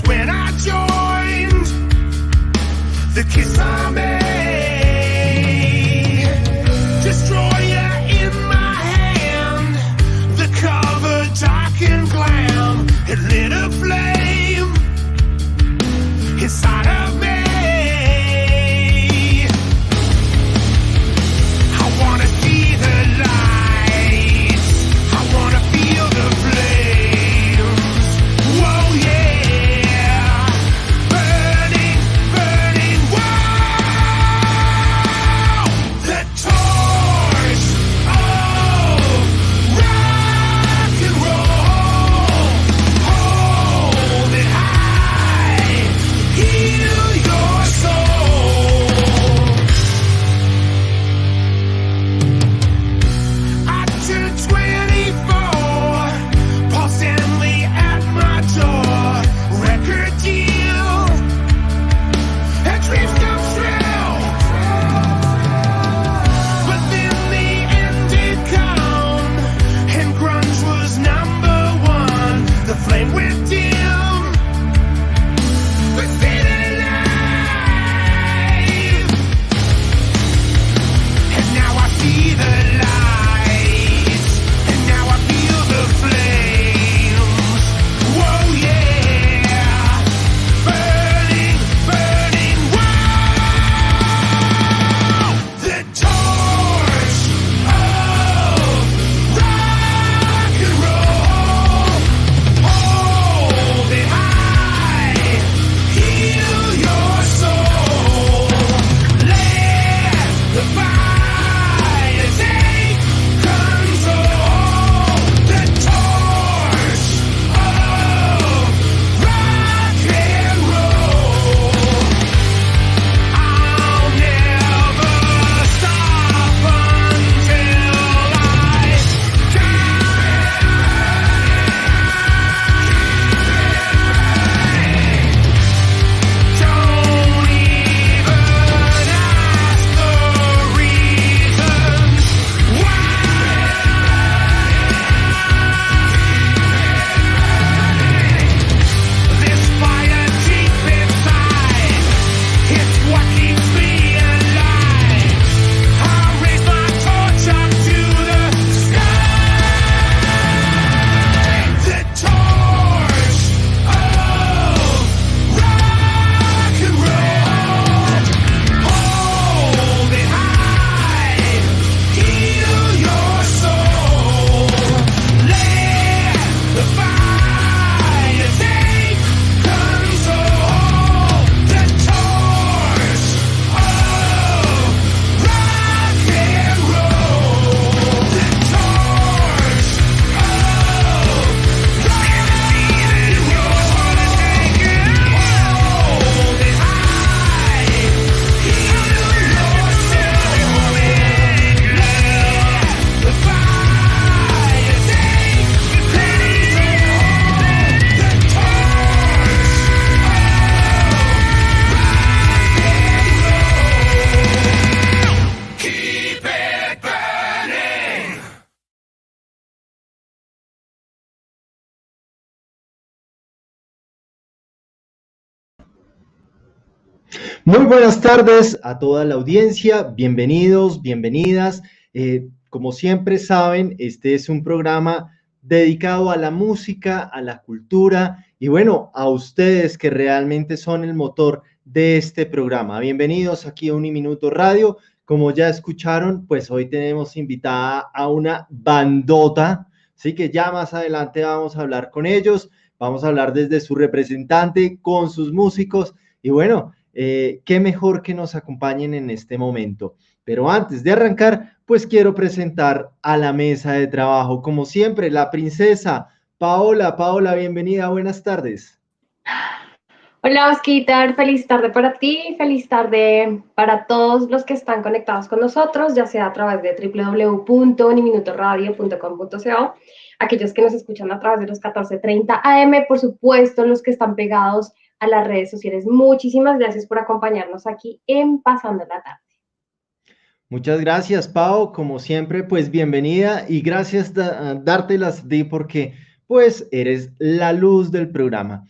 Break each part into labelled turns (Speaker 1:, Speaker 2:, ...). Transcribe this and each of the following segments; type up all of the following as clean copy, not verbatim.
Speaker 1: when I joined the Kiss Army. Destroyer in my hand, the cover dark and glam. It lit a flame inside of me. I wanna see the lights, I wanna feel the flames. Whoa, yeah, burning, burning, whoa. The torch of rock and roll, hold it high, heal your soul. I turned 24, Paul Stanley at my door, record deal, and dreams come true. But then the end did come, and grunge was number one. The flame went dim, but stayed alive. And now I see the lights, and now I feel the flames. Whoa, yeah, burning, burning, whoa. The torch of rock and roll, hold it high, heal your soul. Let the fire take control. The torch of rock and roll. I'll never stop until I don't even ask the reasons why. This fire deep inside, it's what keeps me alive. I raise my torch up to the sky. The torch of rock and roll, hold it high, heal your soul. Let the fire take control. The torch of rock and roll. The torch of rock and roll. Hold it high, heal your soul. Let the fire take control. The torch of rock and roll. Keep it burning.
Speaker 2: Muy buenas tardes a toda la audiencia, bienvenidos, bienvenidas. Como siempre saben, este es un programa dedicado a la música, a la cultura y bueno, a ustedes que realmente son el motor de este programa. Bienvenidos aquí a Uniminuto Radio. Como ya escucharon, pues hoy tenemos invitada a una bandota, así que ya más adelante vamos a hablar con ellos, vamos a hablar desde su representante, con sus músicos y bueno, qué mejor que nos acompañen en este momento. Pero antes de arrancar, pues quiero presentar a la mesa de trabajo, como siempre, la princesa Paola. Paola, bienvenida, buenas tardes.
Speaker 3: Hola Osquitar, feliz tarde para ti, feliz tarde para todos los que están conectados con nosotros, ya sea a través de www.uniminutoradio.com.co, aquellos que nos escuchan a través de los 14:30 AM, por supuesto los que están pegados a las redes sociales. Muchísimas gracias por acompañarnos aquí en Pasando la Tarde.
Speaker 2: Muchas gracias, Pau, como siempre, pues bienvenida y gracias dártelas di porque pues eres la luz del programa.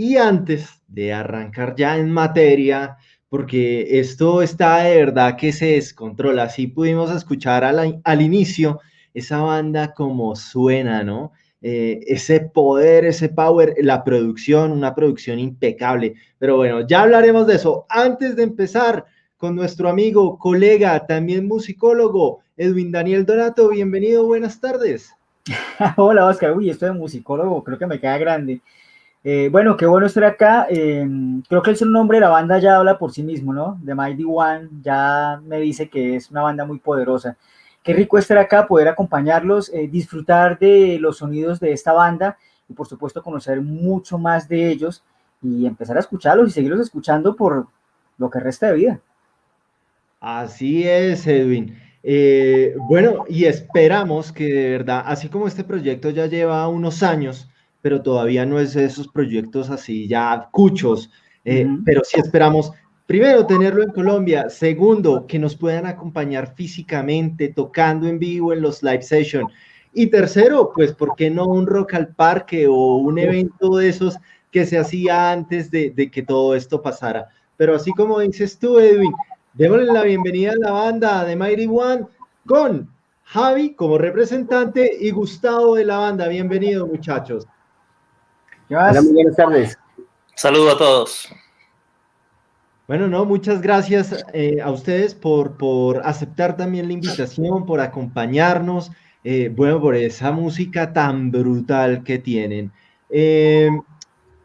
Speaker 2: Y antes de arrancar ya en materia, porque esto está de verdad que se descontrola, así pudimos escuchar al inicio esa banda como suena, ¿no? Ese poder, ese power, la producción, una producción impecable. Pero bueno, ya hablaremos de eso. Antes de empezar con nuestro amigo, colega, también musicólogo, Edwin Daniel Donato, bienvenido, buenas tardes.
Speaker 4: Hola Oscar, uy, esto de musicólogo creo que me queda grande. Bueno, qué bueno estar acá. Creo que el nombre de la banda ya habla por sí mismo, ¿no? The Mighty One ya me dice que es una banda muy poderosa. Qué rico estar acá, poder acompañarlos, disfrutar de los sonidos de esta banda y por supuesto conocer mucho más de ellos y empezar a escucharlos y seguirlos escuchando por lo que resta de vida.
Speaker 2: Así es, Edwin. Bueno, y esperamos que de verdad, así como este proyecto ya lleva unos años, pero todavía no es de esos proyectos así ya cuchos,
Speaker 4: Ujú.
Speaker 2: pero sí esperamos, primero, tenerlo en Colombia, segundo, que nos puedan acompañar físicamente, tocando en vivo en los live sessions, y tercero, pues, ¿por qué no un Rock al Parque o un evento de esos que se hacía antes de que todo esto pasara? Pero así como dices tú, Edwin, démosle la bienvenida a la banda de Mighty One con Javi como representante y Gustavo de la banda. Bienvenido, muchachos.
Speaker 4: ¿Qué
Speaker 5: Hola, muy
Speaker 4: más?
Speaker 5: buenas tardes.
Speaker 6: Saludo a todos.
Speaker 2: Bueno, no, muchas gracias a ustedes por aceptar también la invitación, por acompañarnos, bueno, por esa música tan brutal que tienen. Eh,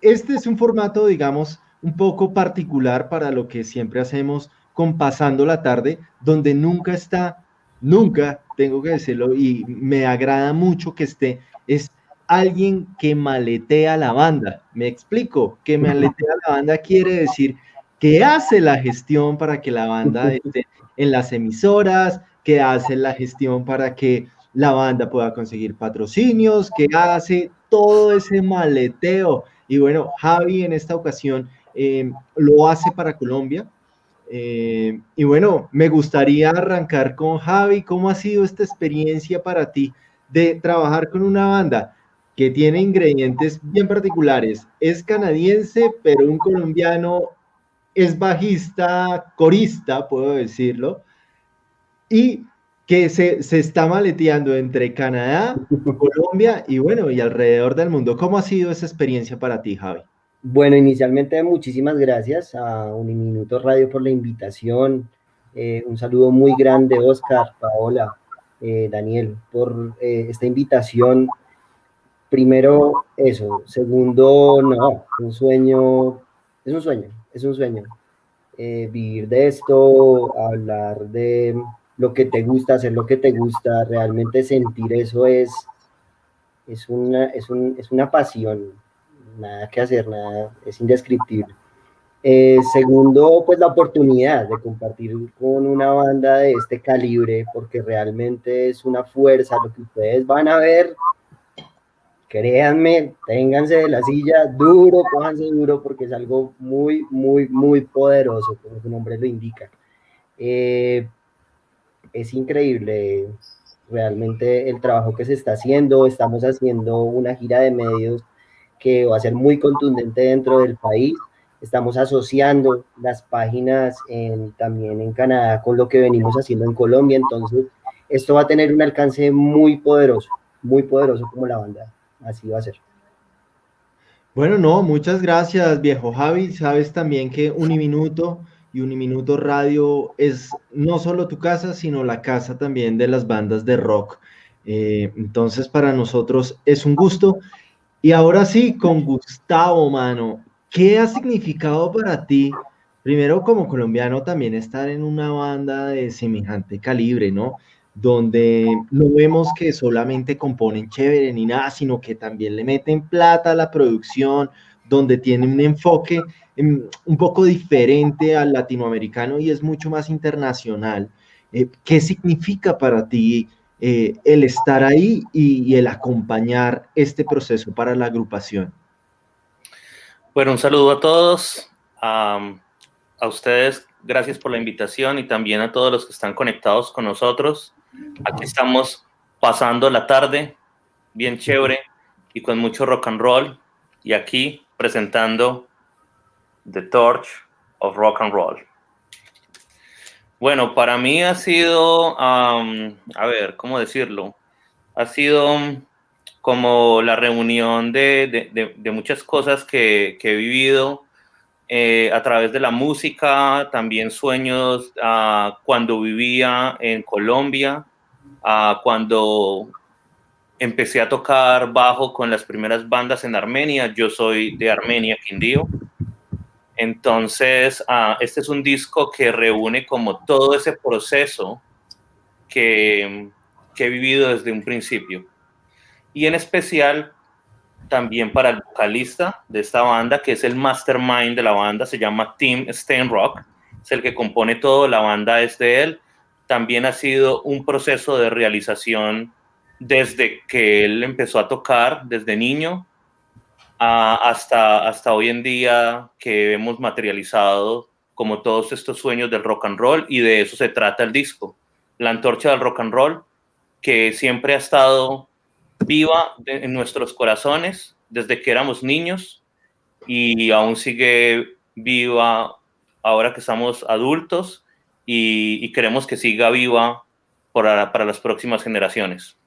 Speaker 2: este es un formato, digamos, un poco particular para lo que siempre hacemos con Pasando la Tarde, donde nunca está, nunca, tengo que decirlo, y me agrada mucho que esté, es alguien que maletea la banda. Me explico, que maletea la banda quiere decir que hace la gestión para que la banda esté en las emisoras, que hace la gestión para que la banda pueda conseguir patrocinios, que hace todo ese maleteo. Y bueno, Javi en esta ocasión lo hace para Colombia. Y bueno, me gustaría arrancar con Javi. ¿Cómo ha sido esta experiencia para ti de trabajar con una banda que tiene ingredientes bien particulares? Es canadiense, pero un colombiano, es bajista, corista, puedo decirlo, y que se está maleteando entre Canadá, Colombia y bueno, y alrededor del mundo. ¿Cómo ha sido esa experiencia para ti, Javi?
Speaker 5: Bueno, inicialmente muchísimas gracias a Uniminuto Radio por la invitación. Un saludo muy grande, Oscar, Paola, Daniel, por esta invitación. Primero, eso. Segundo, no, un sueño, es un sueño, es un sueño. Vivir de esto, hablar de lo que te gusta, hacer lo que te gusta, realmente sentir eso es una pasión, nada que hacer, nada, es indescriptible. Segundo, pues la oportunidad de compartir con una banda de este calibre, porque realmente es una fuerza, lo que ustedes van a ver, créanme, ténganse de la silla duro, cójanse duro, porque es algo muy, muy, muy poderoso, como su nombre lo indica. Eh, es increíble realmente el trabajo que se está haciendo. Estamos haciendo una gira de medios que va a ser muy contundente dentro del país. Estamos asociando las páginas también en Canadá con lo que venimos haciendo en Colombia. Entonces, esto va a tener un alcance muy poderoso como la banda. Así va a ser.
Speaker 2: Bueno, no, muchas gracias, viejo Javi. Sabes también que Uniminuto y Uniminuto Radio es no solo tu casa, sino la casa también de las bandas de rock. Entonces, para nosotros es un gusto. Y ahora sí, con Gustavo, mano, ¿qué ha significado para ti, primero como colombiano, también estar en una banda de semejante calibre, ¿no? Donde no vemos que solamente componen chévere ni nada, sino que también le meten plata a la producción, donde tiene un enfoque un poco diferente al latinoamericano y es mucho más internacional. ¿Qué significa para ti el estar ahí y el acompañar este proceso para la agrupación?
Speaker 6: Bueno, un saludo a todos, a ustedes, gracias por la invitación y también a todos los que están conectados con nosotros. Aquí estamos pasando la tarde, bien chévere y con mucho rock and roll. Y aquí presentando The Torch of Rock and Roll. Bueno, para mí ha sido, a ver, ¿cómo decirlo? Ha sido como la reunión de muchas cosas que he vivido a través de la música, también sueños cuando vivía en Colombia, cuando empecé a tocar bajo con las primeras bandas en Armenia. Yo soy de Armenia, Quindío. Entonces, este es un disco que reúne como todo ese proceso que he vivido desde un principio. Y en especial también para el vocalista de esta banda, que es el mastermind de la banda, se llama Tim Steinrock, es el que compone todo, la banda es de él. También ha sido un proceso de realización desde que él empezó a tocar, desde niño, hasta hoy en día que hemos materializado como todos estos sueños del rock and roll, y de eso se trata el disco, la antorcha del rock and roll, que siempre ha estado viva en nuestros corazones desde que éramos niños y aún sigue viva ahora que estamos adultos, y queremos que siga viva para las próximas generaciones.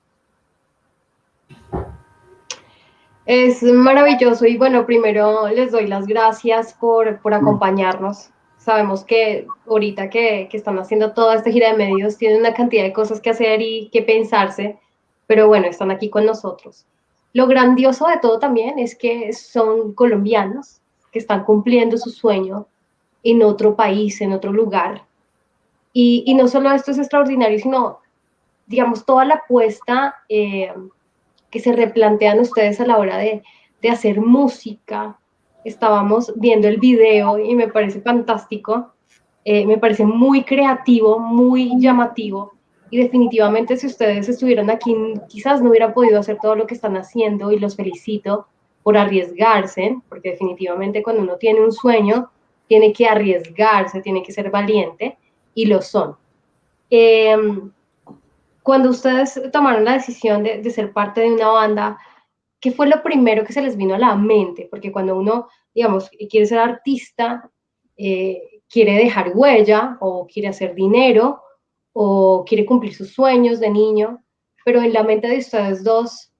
Speaker 3: Es maravilloso y bueno, primero les doy las gracias por acompañarnos. Sabemos que ahorita que están haciendo toda esta gira de medios tienen una cantidad de cosas que hacer y que pensarse, pero bueno, están aquí con nosotros. Lo grandioso de todo también es que son colombianos que están cumpliendo su sueño en otro país, en otro lugar. Y no solo esto es extraordinario, sino, digamos, toda la apuesta que se replantean ustedes a la hora de hacer música. Estábamos viendo el video y me parece fantástico, me parece muy creativo, muy llamativo, y definitivamente si ustedes estuvieran aquí quizás no hubieran podido hacer todo lo que están haciendo, y los felicito por arriesgarse, porque definitivamente cuando uno tiene un sueño tiene que arriesgarse, tiene que ser valiente, y lo son. Cuando ustedes tomaron la decisión de ser parte de una banda, ¿qué fue lo primero que se les vino a la mente? Porque cuando uno, digamos, quiere ser artista, quiere dejar huella, o quiere hacer dinero, o quiere cumplir sus sueños de niño, pero en la mente de ustedes dos,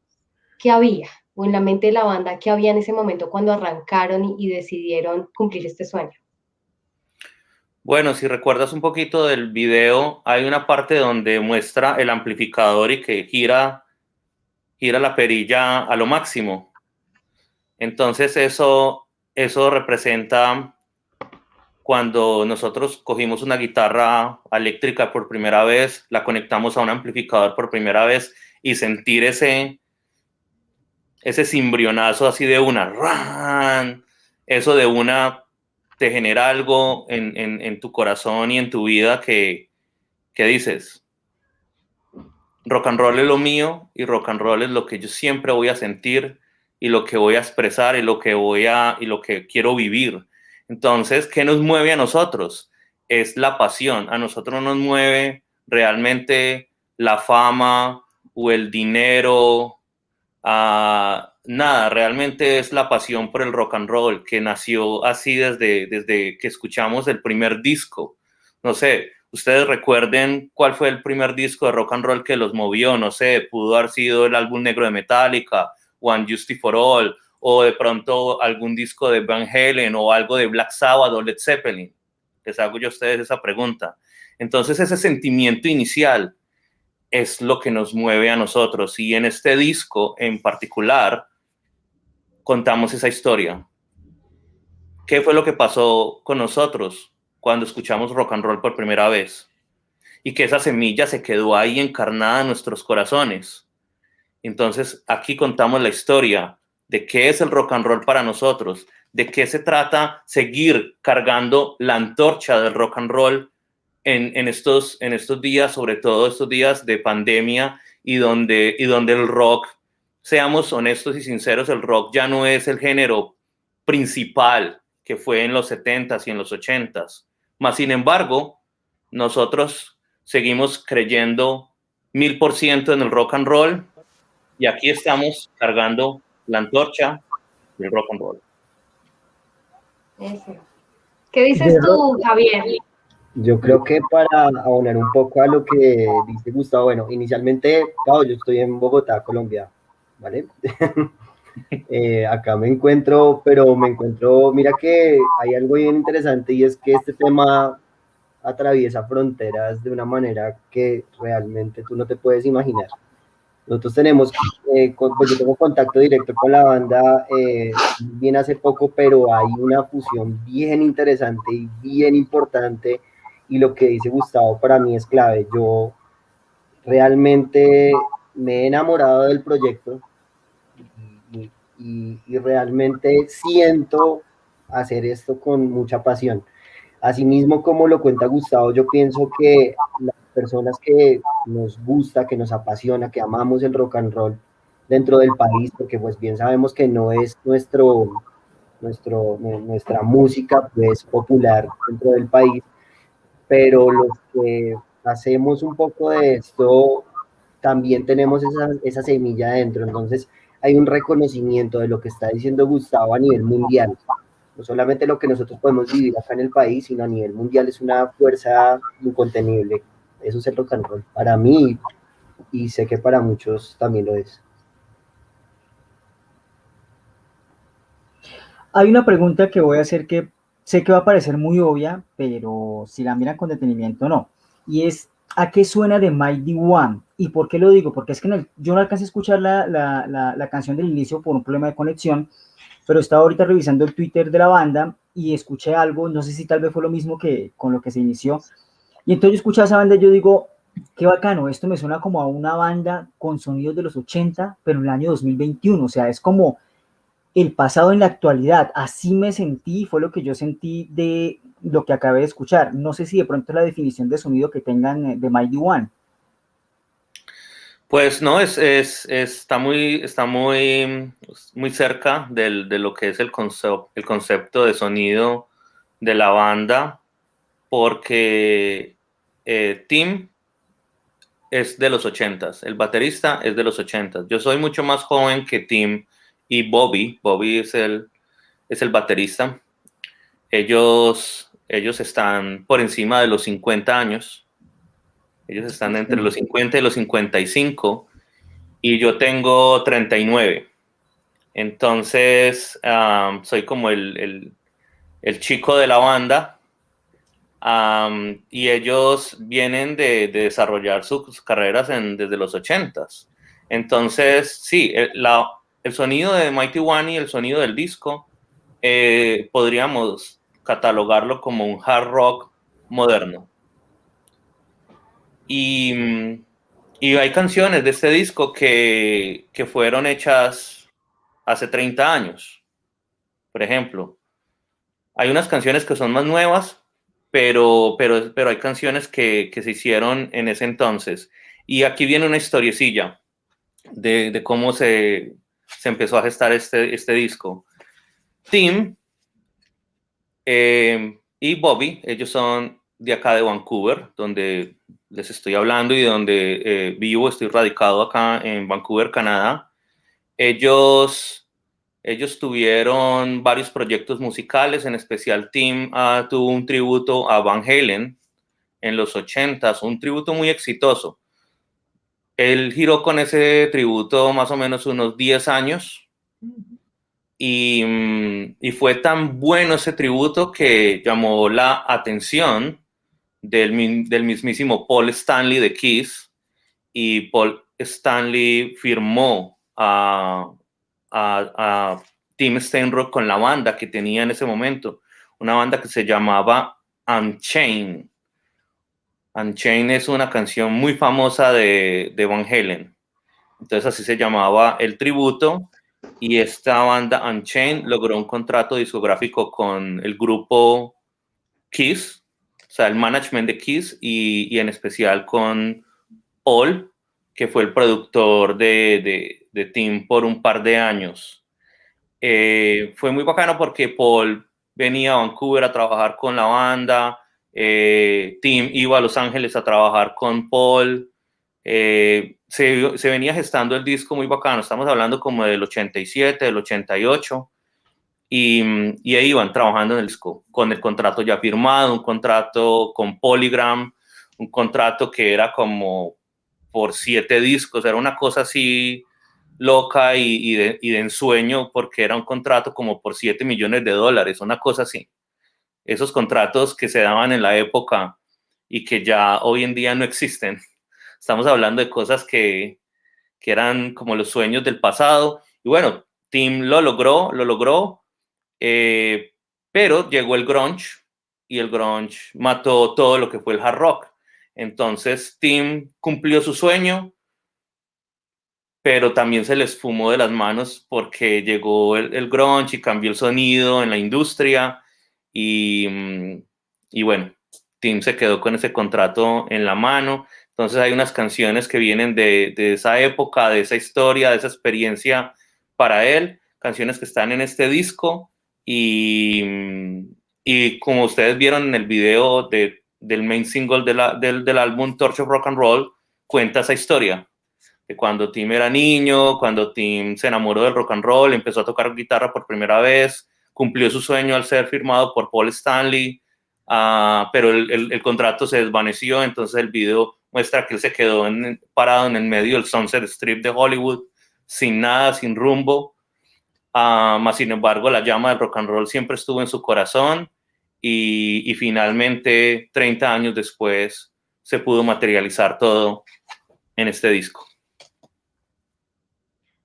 Speaker 3: ¿qué había? O en la mente de la banda, ¿qué había en ese momento cuando arrancaron y decidieron cumplir este sueño?
Speaker 6: Bueno, si recuerdas un poquito del video, hay una parte donde muestra el amplificador y que gira la perilla a lo máximo. Entonces eso representa cuando nosotros cogimos una guitarra eléctrica por primera vez, la conectamos a un amplificador por primera vez, y sentir ese cimbrionazo así de una, ¡ran! Eso de una te genera algo en tu corazón y en tu vida que dices, rock and roll es lo mío, y rock and roll es lo que yo siempre voy a sentir y lo que voy a expresar y lo que quiero vivir. Entonces, ¿qué nos mueve a nosotros? Es la pasión. A nosotros no nos mueve realmente la fama o el dinero, nada, realmente es la pasión por el rock and roll, que nació así desde que escuchamos el primer disco. No sé, ustedes recuerden cuál fue el primer disco de rock and roll que los movió. No sé, pudo haber sido el álbum negro de Metallica, One Justice for All, o de pronto algún disco de Van Halen, o algo de Black Sabbath o Led Zeppelin. Les hago yo a ustedes esa pregunta. Entonces, ese sentimiento inicial es lo que nos mueve a nosotros, y en este disco en particular contamos esa historia. ¿Qué fue lo que pasó con nosotros cuando escuchamos rock and roll por primera vez? Y que esa semilla se quedó ahí encarnada en nuestros corazones. Entonces, aquí contamos la historia de qué es el rock and roll para nosotros, de qué se trata seguir cargando la antorcha del rock and roll en estos días, sobre todo estos días de pandemia, y donde el rock, seamos honestos y sinceros, el rock ya no es el género principal que fue en los 70s y en los 80s. Mas, sin embargo, nosotros seguimos creyendo 1000% en el rock and roll, y aquí estamos cargando la antorcha del rock and roll.
Speaker 3: Eso. ¿Qué dices tú, Javier?
Speaker 5: Yo creo que para abonar un poco a lo que dice Gustavo, bueno, inicialmente, claro, yo estoy en Bogotá, Colombia, ¿vale? Acá me encuentro, pero me encuentro, mira que hay algo bien interesante y es que este tema atraviesa fronteras de una manera que realmente tú no te puedes imaginar. Nosotros tenemos, pues yo tengo contacto directo con la banda bien hace poco, pero hay una fusión bien interesante y bien importante y lo que dice Gustavo para mí es clave. Yo realmente me he enamorado del proyecto y, y realmente siento hacer esto con mucha pasión. Asimismo, como lo cuenta Gustavo, yo pienso que las personas que nos gusta, que nos apasiona, que amamos el rock and roll dentro del país, porque pues bien sabemos que no es nuestra música pues popular dentro del país, pero los que hacemos un poco de esto también tenemos esa semilla dentro, entonces hay un reconocimiento de lo que está diciendo Gustavo a nivel mundial. No solamente lo que nosotros podemos vivir acá en el país, sino a nivel mundial es una fuerza incontenible. Eso es el rock and roll. Para mí, y sé que para muchos también lo es.
Speaker 4: Hay una pregunta que voy a hacer que sé que va a parecer muy obvia, pero si la miran con detenimiento, no. Y es, ¿a qué suena de Mighty One? ¿Y por qué lo digo? Porque es que yo no alcancé a escuchar la canción del inicio por un problema de conexión, pero estaba ahorita revisando el Twitter de la banda y escuché algo, no sé si tal vez fue lo mismo que con lo que se inició. Y entonces yo escuché a esa banda y yo digo, qué bacano, esto me suena como a una banda con sonidos de los 80, pero en el año 2021, o sea, es como el pasado en la actualidad. Así me sentí, fue lo que yo sentí de lo que acabé de escuchar. No sé si de pronto es la definición de sonido que tengan de Mighty One.
Speaker 6: Pues no, está muy cerca de lo que es el concepto de sonido de la banda, porque Tim es de los 80s, el baterista es de los 80s. Yo soy mucho más joven que Tim y Bobby es el baterista. Ellos están por encima de los 50 años. Ellos están entre los 50 y los 55 y yo tengo 39. Entonces, soy como el chico de la banda. Y ellos vienen de desarrollar sus carreras desde los 80s. Entonces, sí, el sonido de Mighty One y el sonido del disco podríamos catalogarlo como un hard rock moderno. Y hay canciones de este disco que fueron hechas hace 30 años. Por ejemplo, hay unas canciones que son más nuevas, pero hay canciones que se hicieron en ese entonces. Y aquí viene una historiecilla de cómo se empezó a gestar este disco. Tim y Bobby, ellos son de acá de Vancouver, donde les estoy hablando y donde vivo, estoy radicado acá en Vancouver, Canadá. Ellos tuvieron varios proyectos musicales, en especial Tim tuvo un tributo a Van Halen en los 80s, un tributo muy exitoso. Él giró con ese tributo más o menos unos 10 años y fue tan bueno ese tributo que llamó la atención del mismísimo Paul Stanley de Kiss, y Paul Stanley firmó a Tim Steinrock con la banda que tenía en ese momento, una banda que se llamaba Unchained. Unchained es una canción muy famosa de Van Halen. Entonces así se llamaba el tributo, y esta banda Unchained logró un contrato discográfico con el grupo Kiss, o sea, el management de Kiss, y en especial con Paul, que fue el productor de Tim por un par de años. Fue muy bacano porque Paul venía a Vancouver a trabajar con la banda, Tim iba a Los Ángeles a trabajar con Paul, se venía gestando el disco muy bacano, estamos hablando como del 87, del 88, y ahí iban trabajando en el disco, con el contrato ya firmado, un contrato con Polygram, un contrato que era como por 7 discos, era una cosa así loca y de ensueño, porque era un contrato como por $7 millones, una cosa así. Esos contratos que se daban en la época y que ya hoy en día no existen. Estamos hablando de cosas que eran como los sueños del pasado. Y bueno, Tim lo logró, pero llegó el grunge y el grunge mató todo lo que fue el hard rock. Entonces Tim cumplió su sueño, pero también se les fumó de las manos porque llegó el grunge y cambió el sonido en la industria y bueno, Tim se quedó con ese contrato en la mano. Entonces hay unas canciones que vienen de esa época, de esa historia, de esa experiencia para él, canciones que están en este disco y como ustedes vieron en el video del main single del álbum Torch of Rock and Roll, cuenta esa historia de cuando Tim era niño, cuando Tim se enamoró del rock and roll, empezó a tocar guitarra por primera vez, cumplió su sueño al ser firmado por Paul Stanley, pero el contrato se desvaneció, entonces el video muestra que él se quedó parado en el medio del Sunset Strip de Hollywood, sin nada, sin rumbo, más sin embargo la llama del rock and roll siempre estuvo en su corazón y finalmente 30 años después se pudo materializar todo en este disco.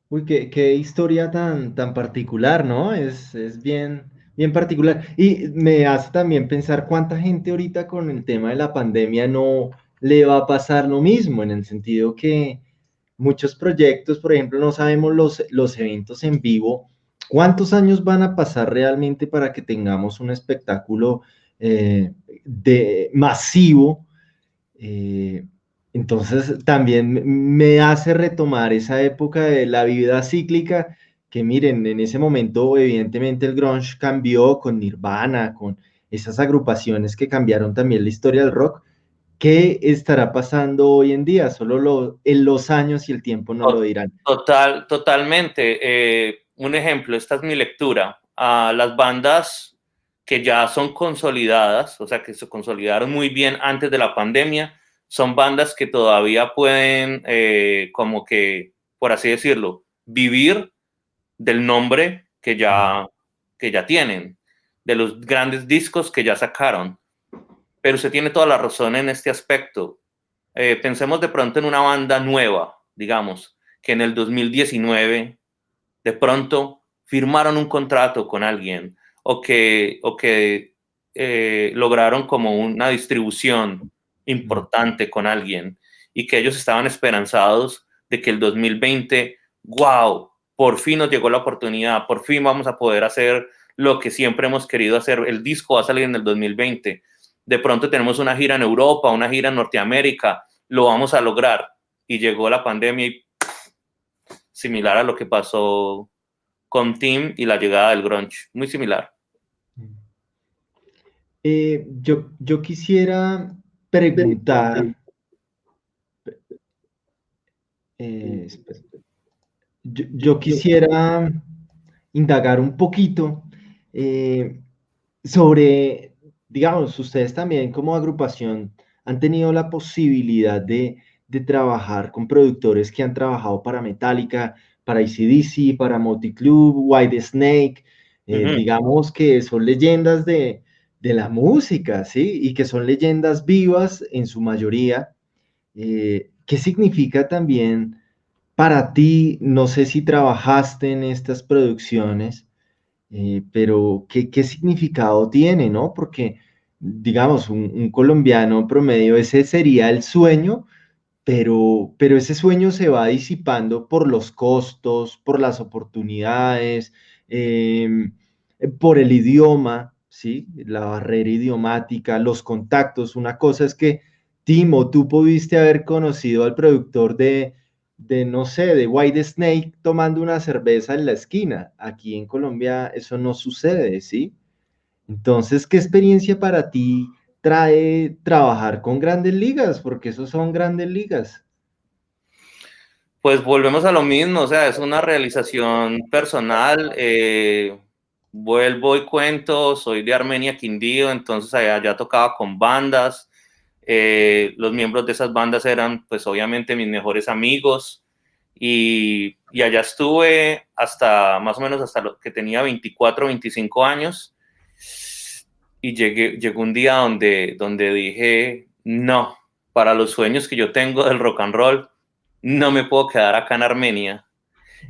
Speaker 2: Uy, qué historia tan particular, ¿no? Es bien particular. Y me hace también pensar cuánta gente ahorita con el tema de la pandemia no le va a pasar lo mismo, en el sentido que muchos proyectos, por ejemplo, no sabemos los eventos en vivo, cuántos años van a pasar realmente para que tengamos un espectáculo masivo. eh, entonces también me hace retomar esa época de la vida cíclica, que miren, en ese momento evidentemente el grunge cambió con Nirvana, con esas agrupaciones que cambiaron también la historia del rock. ¿Qué estará pasando hoy en día? Solo en los años y el tiempo no lo dirán.
Speaker 6: Totalmente. Un ejemplo, esta es mi lectura. Las bandas que ya son consolidadas, o sea, que se consolidaron muy bien antes de la pandemia, son bandas que todavía pueden, como que, por así decirlo, vivir del nombre que ya tienen, de los grandes discos que ya sacaron. Pero se tiene toda la razón en este aspecto. Pensemos de pronto en una banda nueva, digamos, que en el 2019 de pronto firmaron un contrato con alguien o que lograron como una distribución importante con alguien y que ellos estaban esperanzados de que el 2020, wow, por fin nos llegó la oportunidad, por fin vamos a poder hacer lo que siempre hemos querido hacer, el disco va a salir en el 2020. De pronto tenemos una gira en Europa, una gira en Norteamérica, lo vamos a lograr. Y llegó la pandemia y similar a lo que pasó con Tim y la llegada del grunge, muy similar.
Speaker 2: Yo quisiera preguntar, espera. Yo quisiera indagar un poquito sobre, digamos, ustedes también como agrupación han tenido la posibilidad de trabajar con productores que han trabajado para Metallica, para AC/DC, para Motley Crue, Whitesnake, digamos que son leyendas de la música, ¿sí? Y que son leyendas vivas en su mayoría. ¿Qué significa también para ti? No sé si trabajaste en estas producciones, pero ¿qué significado tiene, no? Porque, digamos, un colombiano promedio, ese sería el sueño, pero ese sueño se va disipando por los costos, por las oportunidades, por el idioma, ¿sí? La barrera idiomática, los contactos. Una cosa es que, Timo, tú pudiste haber conocido al productor no sé, de Whitesnake tomando una cerveza en la esquina. Aquí en Colombia eso no sucede, ¿sí? Entonces, ¿qué experiencia para ti trae trabajar con grandes ligas? Porque esos son grandes ligas.
Speaker 6: Pues volvemos a lo mismo, o sea, es una realización personal. vuelvo y cuento, soy de Armenia, Quindío, entonces allá ya tocaba con bandas. Los miembros de esas bandas eran, pues obviamente, mis mejores amigos. Y allá estuve hasta, más o menos, hasta lo que tenía 24, 25 años. Y llegó un día donde dije, no, para los sueños que yo tengo del rock and roll, no me puedo quedar acá en Armenia.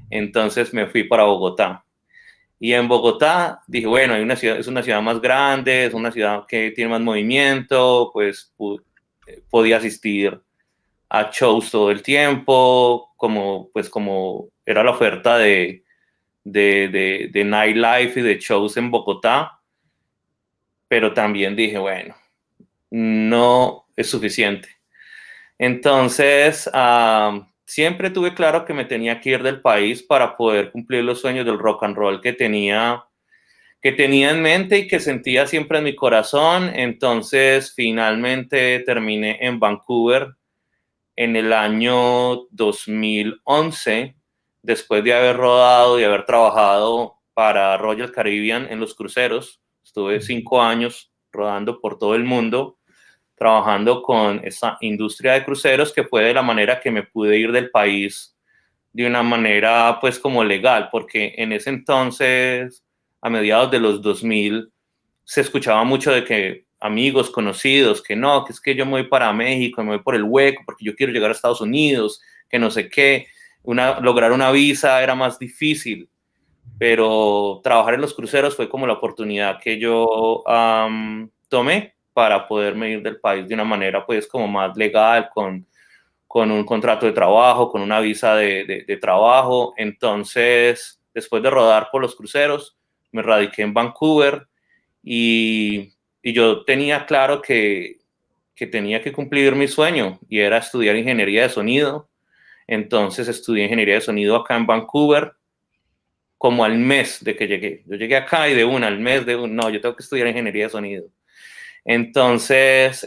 Speaker 6: Entonces me fui para Bogotá. Y en Bogotá dije, bueno, hay una ciudad, es una ciudad más grande, es una ciudad que tiene más movimiento, pues podía asistir a shows todo el tiempo, como era la oferta de nightlife y de shows en Bogotá. Pero también dije, bueno, no es suficiente. Entonces, siempre tuve claro que me tenía que ir del país para poder cumplir los sueños del rock and roll que tenía en mente y que sentía siempre en mi corazón. Entonces, finalmente terminé en Vancouver en el año 2011, después de haber rodado y haber trabajado para Royal Caribbean en los cruceros. Estuve 5 años rodando por todo el mundo, trabajando con esa industria de cruceros, que fue de la manera que me pude ir del país de una manera pues como legal, porque en ese entonces, a mediados de los 2000, se escuchaba mucho de que amigos, conocidos, que no, que es que yo me voy para México, me voy por el hueco, porque yo quiero llegar a Estados Unidos, que no sé qué, lograr una visa era más difícil, pero trabajar en los cruceros fue como la oportunidad que yo tomé para poderme ir del país de una manera pues como más legal, con un contrato de trabajo, con una visa de trabajo. Entonces, después de rodar por los cruceros, me radiqué en Vancouver y yo tenía claro que tenía que cumplir mi sueño y era estudiar ingeniería de sonido. Entonces estudié ingeniería de sonido acá en Vancouver como al mes de que llegué. Yo llegué acá y al mes no, yo tengo que estudiar ingeniería de sonido. Entonces,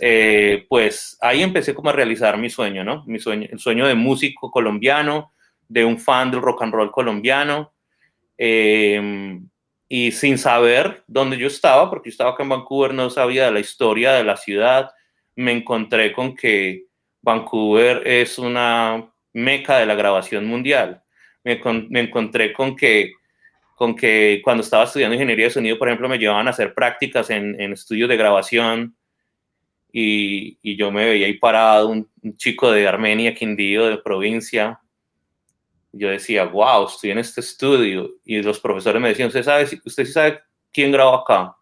Speaker 6: pues ahí empecé como a realizar mi sueño, ¿no? El sueño de músico colombiano, de un fan del rock and roll colombiano. Y sin saber dónde yo estaba, porque yo estaba acá en Vancouver, no sabía de la historia de la ciudad, me encontré con que Vancouver es una meca de la grabación mundial. Me encontré con que cuando estaba estudiando ingeniería de sonido, por ejemplo, me llevaban a hacer prácticas en estudios de grabación y yo me veía ahí parado, un chico de Armenia, Quindío, de provincia. Yo decía, wow, estoy en este estudio. Y los profesores me decían, ¿usted sí sabe quién grabó acá?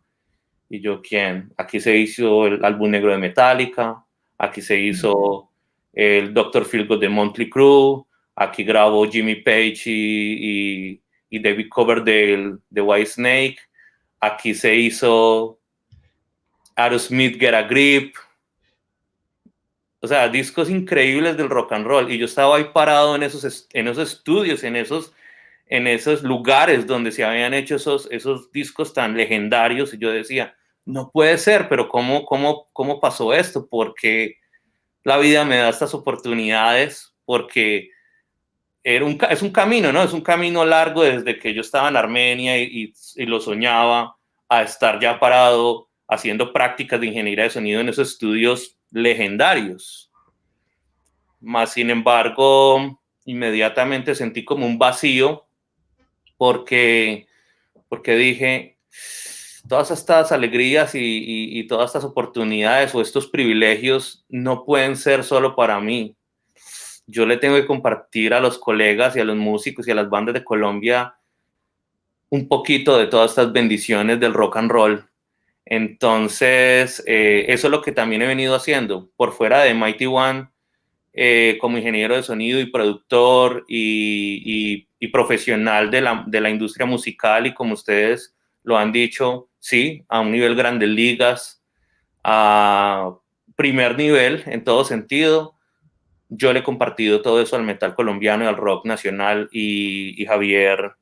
Speaker 6: Y yo, ¿quién? Aquí se hizo el álbum negro de Metallica, aquí se hizo el Dr. Feelgood de Motley Crue, aquí grabó Jimmy Page y David Coverdale de Whitesnake, aquí se hizo Aerosmith Get a Grip. O sea, discos increíbles del rock and roll. Y yo estaba ahí parado en esos estudios, en esos lugares donde se habían hecho esos discos tan legendarios. Y yo decía, no puede ser, pero ¿cómo pasó esto? Porque la vida me da estas oportunidades, porque es un camino, ¿no? Es un camino largo desde que yo estaba en Armenia y lo soñaba, a estar ya parado haciendo prácticas de ingeniería de sonido en esos estudios legendarios. Más sin embargo, inmediatamente sentí como un vacío porque dije, todas estas alegrías y todas estas oportunidades o estos privilegios no pueden ser solo para mí. Yo le tengo que compartir a los colegas y a los músicos y a las bandas de Colombia un poquito de todas estas bendiciones del rock and roll. Entonces, eso es lo que también he venido haciendo. Por fuera de Mighty One, como ingeniero de sonido y productor y profesional de la industria musical, y como ustedes lo han dicho, sí, a un nivel grandes ligas, a primer nivel en todo sentido. Yo le he compartido todo eso al metal colombiano y al rock nacional, y Javier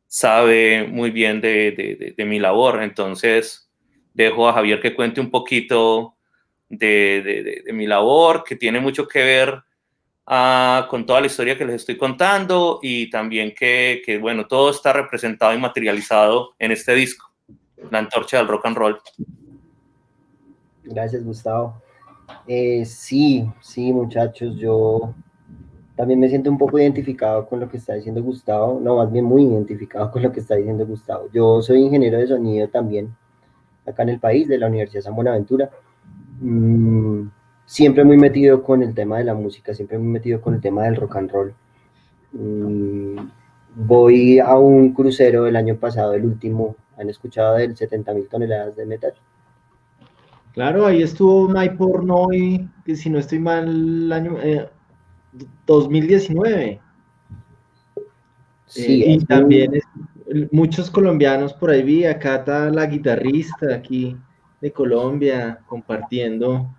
Speaker 6: sabe muy bien de mi labor. Entonces dejo a Javier que cuente un poquito de mi labor, que tiene mucho que ver con toda la historia que les estoy contando y también que, bueno, todo está representado y materializado en este disco, la antorcha del rock and roll.
Speaker 5: Gracias, Gustavo. Sí, sí, muchachos, yo también me siento un poco identificado con lo que está diciendo Gustavo, no, más bien muy identificado con lo que está diciendo Gustavo. Yo soy ingeniero de sonido también, acá en el país, de la Universidad San Buenaventura. Mm, siempre muy metido con el tema de la música, siempre muy metido con el tema del rock and roll. Mm, voy a un crucero el año pasado, el último, ¿han escuchado del 70.000 toneladas de metal?
Speaker 2: Claro, ahí estuvo Mike Portnoy, que si no estoy mal, el año 2019.
Speaker 5: Sí,
Speaker 2: Y
Speaker 5: es un,
Speaker 2: también muchos colombianos por ahí vi, acá está la guitarrista aquí de Colombia compartiendo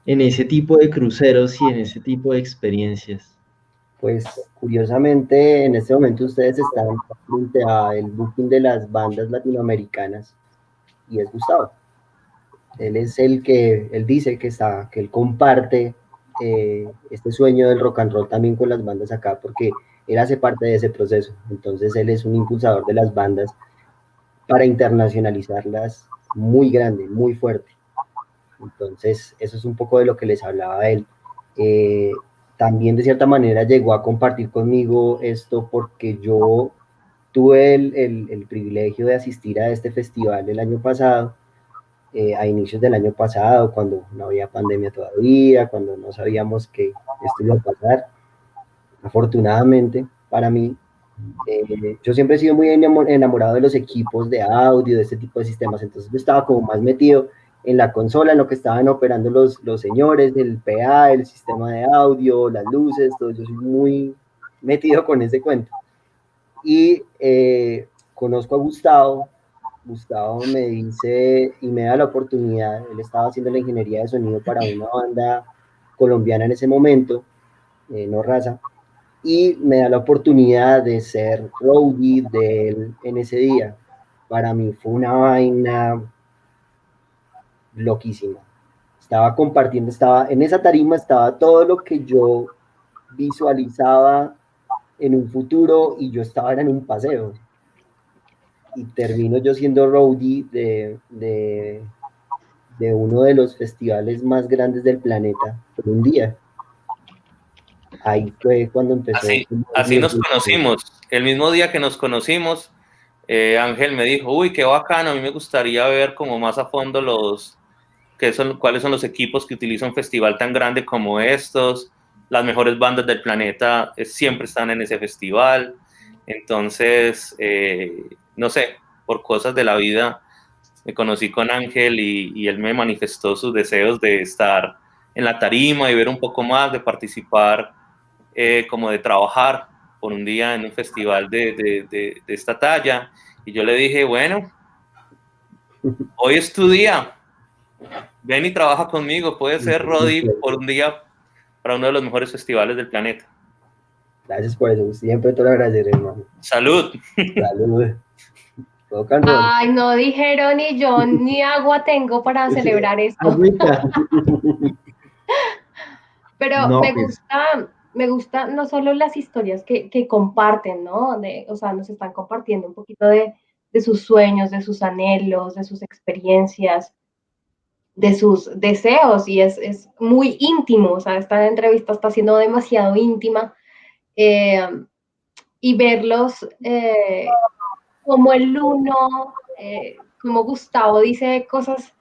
Speaker 2: en ese tipo de cruceros y en ese tipo de experiencias.
Speaker 5: pues curiosamente en este momento ustedes están frente al booking de las bandas latinoamericanas y es Gustavo. Él es el que, él dice que está, que él comparte este sueño del rock and roll también con las bandas acá, porque él hace parte de ese proceso. Entonces él es un impulsador de las bandas para internacionalizarlas muy grande, muy fuerte. Entonces eso es un poco de lo que les hablaba él. Eh, también de cierta manera llegó a compartir conmigo esto porque yo tuve el privilegio de asistir a este festival el año pasado, a inicios del año pasado, cuando no había pandemia todavía, cuando no sabíamos que esto iba a pasar. Afortunadamente, para mí, yo siempre he sido muy enamorado de los equipos de audio, de este tipo de sistemas, entonces yo estaba como más metido en la consola, en lo que estaban operando los señores, el PA, el sistema de audio, las luces, todo. Yo soy muy metido con ese cuento. Y conozco a Gustavo. Gustavo me dice y me da la oportunidad, él estaba haciendo la ingeniería de sonido para una banda colombiana en ese momento, No Raza, y me da la oportunidad de ser roadie de él en ese día. Para mí fue una vaina loquísima. Estaba compartiendo, estaba en esa tarima, estaba todo lo que yo visualizaba en un futuro y yo estaba en un paseo. Y termino yo siendo roadie de uno de los festivales más grandes del planeta por un día. Ahí fue cuando empezó.
Speaker 6: Así nos conocimos. El mismo día que nos conocimos, Ángel me dijo, uy, qué bacano, a mí me gustaría ver como más a fondo cuáles son los equipos que utiliza un festival tan grande como estos. Las mejores bandas del planeta siempre están en ese festival. Entonces, no sé, por cosas de la vida, me conocí con Ángel y él me manifestó sus deseos de estar en la tarima y ver un poco más, de participar, como de trabajar por un día en un festival de esta talla. Y yo le dije, bueno, hoy es tu día, ven y trabaja conmigo, puedes ser Rodi por un día para uno de los mejores festivales del planeta.
Speaker 5: Gracias por eso, siempre te lo agradeceré, hermano.
Speaker 6: Salud.
Speaker 5: Salud. Rock and roll.
Speaker 3: Ay, no dijeron y yo ni agua tengo para celebrar esto.
Speaker 2: Agüita.
Speaker 3: Pero
Speaker 2: No, pues,
Speaker 3: me gusta no solo las historias que comparten, ¿no? O sea, nos están compartiendo un poquito de sus sueños, de sus anhelos, de sus experiencias, de sus deseos, y es muy íntimo, o sea, esta entrevista está siendo demasiado íntima, eh, y verlos como el uno, como Gustavo dice cosas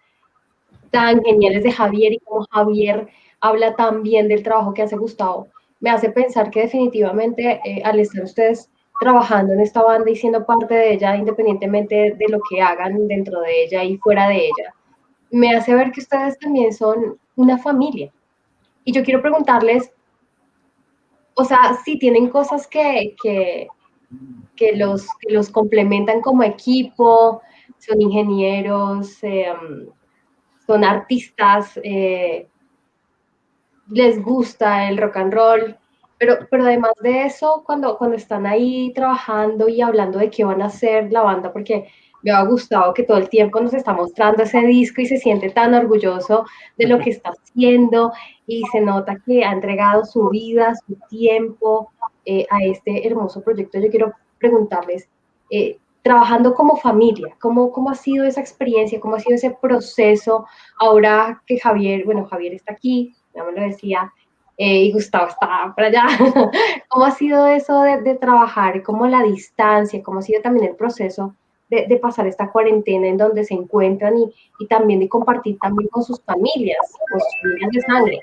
Speaker 3: tan geniales de Javier y como Javier habla tan bien del trabajo que hace Gustavo, me hace pensar que definitivamente al estar ustedes trabajando en esta banda y siendo parte de ella, independientemente de lo que hagan dentro de ella y fuera de ella, me hace ver que ustedes también son una familia. Y yo quiero preguntarles, o sea, si tienen cosas que los complementan como equipo, son ingenieros, son artistas, les gusta el rock and roll, pero además de eso, cuando están ahí trabajando y hablando de qué van a hacer la banda, porque veo a Gustavo que todo el tiempo nos está mostrando ese disco y se siente tan orgulloso de lo que está haciendo y se nota que ha entregado su vida, su tiempo a este hermoso proyecto. Yo quiero preguntarles, trabajando como familia, ¿cómo ha sido esa experiencia? ¿Cómo ha sido ese proceso? Ahora que Javier, bueno, Javier está aquí, ya me lo decía, y Gustavo está por allá. ¿Cómo ha sido eso de trabajar, como la distancia, cómo ha sido también el proceso de pasar esta cuarentena en donde se encuentran y también de compartir también con sus familias de sangre?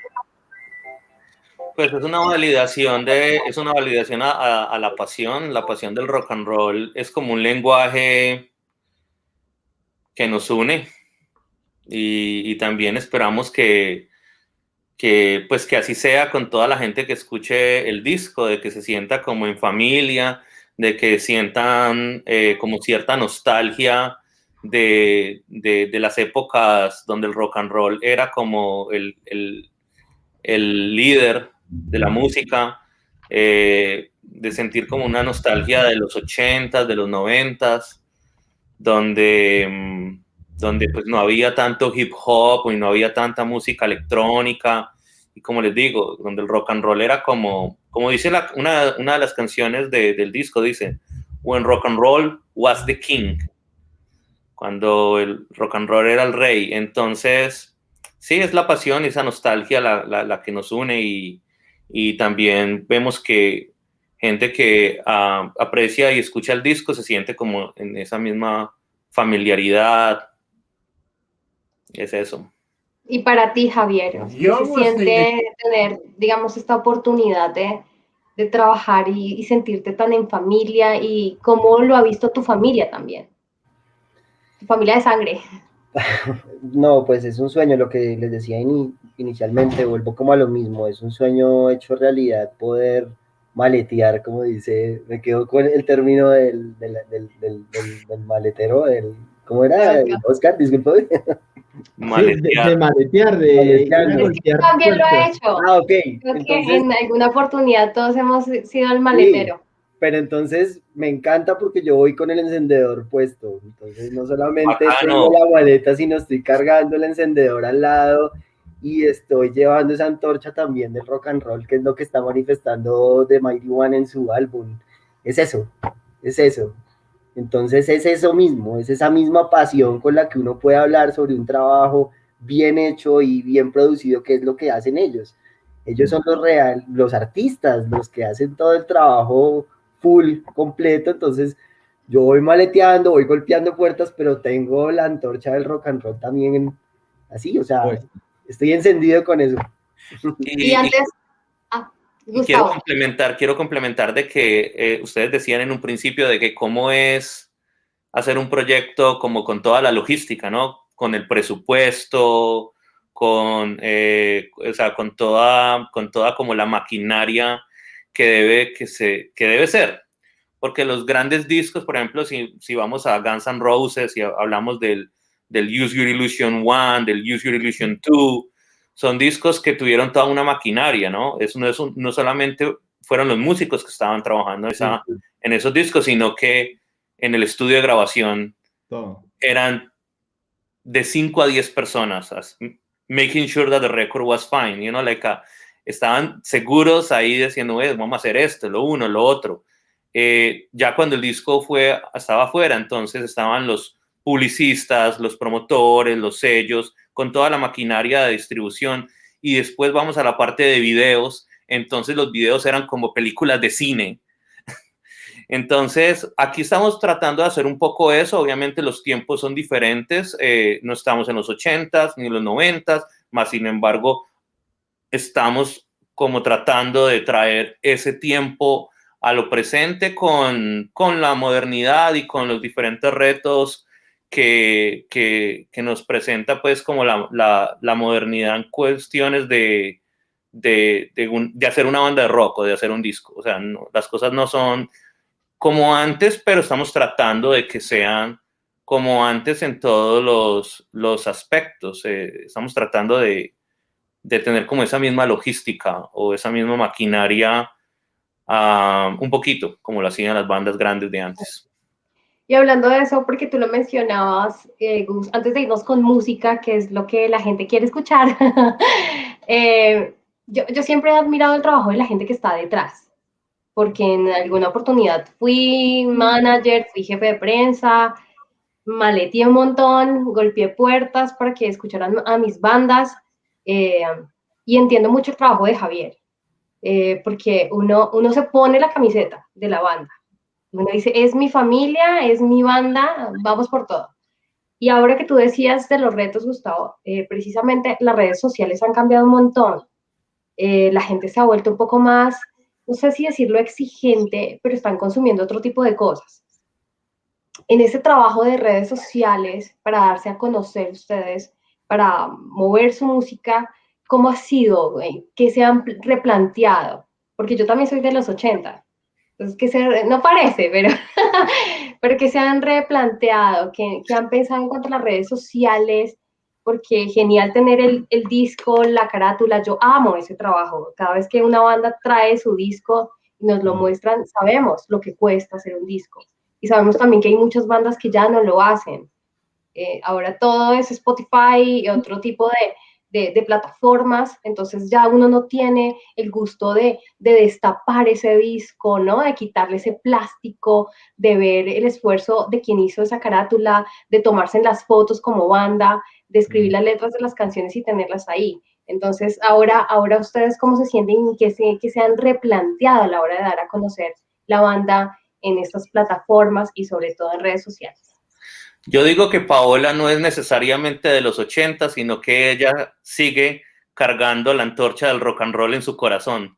Speaker 6: Pues es una validación a la pasión del rock and roll es como un lenguaje que nos une y también esperamos pues que así sea con toda la gente que escuche el disco, de que se sienta como en familia, de que sientan como cierta nostalgia de las épocas donde el rock and roll era como el líder de la música, de sentir como una nostalgia de los 80s, de los 90s, donde pues no había tanto hip hop y no había tanta música electrónica, y como les digo, donde el rock and roll era como dice una de las canciones del disco, dice, when rock and roll was the king, cuando el rock and roll era el rey. Entonces, sí, es la pasión y esa nostalgia la que nos une, y también vemos que gente que aprecia y escucha el disco se siente como en esa misma familiaridad. Es eso.
Speaker 3: Y para ti, Javier, ¿qué se siente tener, digamos, esta oportunidad de trabajar y sentirte tan en familia? ¿Y cómo lo ha visto tu familia también? Tu familia de sangre.
Speaker 5: No, pues es un sueño, lo que les decía inicialmente, vuelvo como a lo mismo, es un sueño hecho realidad poder maletear, como dice, me quedo con el término del maletero, ¿cómo era? Oscar, disculpa.
Speaker 6: Maletear.
Speaker 2: De maletear, de ir a
Speaker 5: Maleteando.
Speaker 2: golpear
Speaker 3: También lo ha
Speaker 2: puertas.
Speaker 3: hecho.
Speaker 5: Ah, ok.
Speaker 3: Creo que
Speaker 5: Entonces,
Speaker 3: en alguna oportunidad todos hemos sido el
Speaker 5: sí,
Speaker 3: maletero.
Speaker 5: pero entonces me encanta porque yo voy con el encendedor puesto, entonces no solamente
Speaker 6: Bacano.
Speaker 5: tengo la maleta, sino estoy cargando el encendedor al lado y estoy llevando esa antorcha también del rock and roll, que es lo que está manifestando The Mighty One en su álbum. Es eso, es eso. Entonces es eso mismo, es esa misma pasión con la que uno puede hablar sobre un trabajo bien hecho y bien producido, que es lo que hacen ellos. Ellos son los artistas, los que hacen todo el trabajo full, completo. Entonces yo voy maleteando, voy golpeando puertas, pero tengo la antorcha del rock and roll también así, o sea,
Speaker 2: Pues.
Speaker 5: estoy encendido con eso.
Speaker 3: Y antes,
Speaker 6: Y
Speaker 3: Gustavo.
Speaker 6: quiero complementar de que ustedes decían en un principio de que cómo es hacer un proyecto como con toda la logística, ¿no? Con el presupuesto, o sea, con toda como la maquinaria que debe ser. Porque los grandes discos, por ejemplo, si vamos a Guns N' Roses y hablamos del Use Your Illusion 1, del Use Your Illusion 2, son discos que tuvieron toda una maquinaria, ¿no? No solamente fueron los músicos que estaban trabajando en esos discos, sino que en el estudio de grabación eran de 5 a 10 personas, making sure that the record was fine, you know, estaban seguros ahí diciendo, vamos a hacer esto, lo uno, lo otro. Ya cuando el disco estaba afuera, entonces estaban los publicistas, los promotores, los sellos, con toda la maquinaria de distribución, y después vamos a la parte de videos. Entonces los videos eran como películas de cine. Entonces aquí estamos tratando de hacer un poco eso. Obviamente los tiempos son diferentes, no estamos en los 80s ni en los 90s, más sin embargo estamos como tratando de traer ese tiempo a lo presente con la modernidad y con los diferentes retos que nos presenta pues como la modernidad en cuestiones de hacer una banda de rock o de hacer un disco. O sea, las cosas no son como antes, pero estamos tratando de que sean como antes en todos los aspectos. Estamos tratando de tener como esa misma logística o esa misma maquinaria un poquito como lo hacían las bandas grandes de antes.
Speaker 3: Y hablando de eso, porque tú lo mencionabas, Gus, antes de irnos con música, que es lo que la gente quiere escuchar, yo siempre he admirado el trabajo de la gente que está detrás, porque en alguna oportunidad fui manager, fui jefe de prensa, maleteé un montón, golpeé puertas para que escucharan a mis bandas, eh, y entiendo mucho el trabajo de Javier, porque uno se pone la camiseta de la banda. Uno dice, es mi familia, es mi banda, vamos por todo. Y ahora que tú decías de los retos, Gustavo, precisamente las redes sociales han cambiado un montón. La gente se ha vuelto un poco más, no sé si decirlo exigente, pero están consumiendo otro tipo de cosas. En ese trabajo de redes sociales, para darse a conocer ustedes, para mover su música, ¿cómo ha sido? ¿Qué se han replanteado? Porque yo también soy de los 80. Entonces, no parece, pero, pero que se han replanteado, que han pensado en cuanto a las redes sociales, porque genial tener el disco, la carátula, yo amo ese trabajo. Cada vez que una banda trae su disco y nos lo muestran, sabemos lo que cuesta hacer un disco. Y sabemos también que hay muchas bandas que ya no lo hacen. Ahora todo es Spotify y otro tipo de plataformas, entonces ya uno no tiene el gusto de destapar ese disco, ¿no? De quitarle ese plástico, de ver el esfuerzo de quien hizo esa carátula, de tomarse en las fotos como banda, de escribir las letras de las canciones y tenerlas ahí. Entonces, ahora ustedes cómo se sienten y que se han replanteado a la hora de dar a conocer la banda en estas plataformas y sobre todo en redes sociales.
Speaker 6: Yo digo que Paola no es necesariamente de los 80, sino que ella sigue cargando la antorcha del rock and roll en su corazón.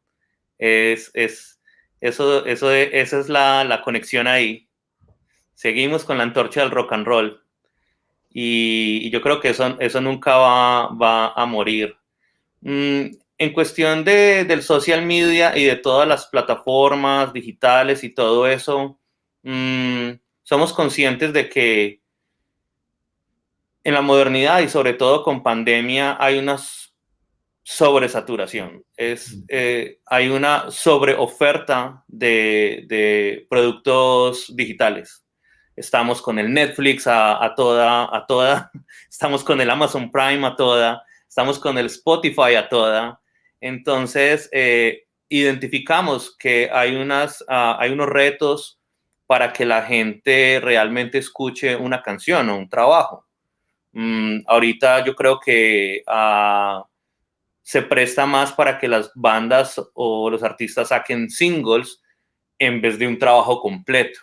Speaker 6: Esa es la conexión ahí. Seguimos con la antorcha del rock and roll. Y yo creo que eso nunca va a morir. En cuestión del social media y de todas las plataformas digitales y todo eso, somos conscientes de que en la modernidad y sobre todo con pandemia hay una sobresaturación. Hay una sobreoferta de productos digitales. Estamos con el Netflix a toda, estamos con el Amazon Prime a toda, estamos con el Spotify a toda. Entonces, identificamos que hay unos retos para que la gente realmente escuche una canción o un trabajo. Ahorita yo creo que se presta más para que las bandas o los artistas saquen singles en vez de un trabajo completo.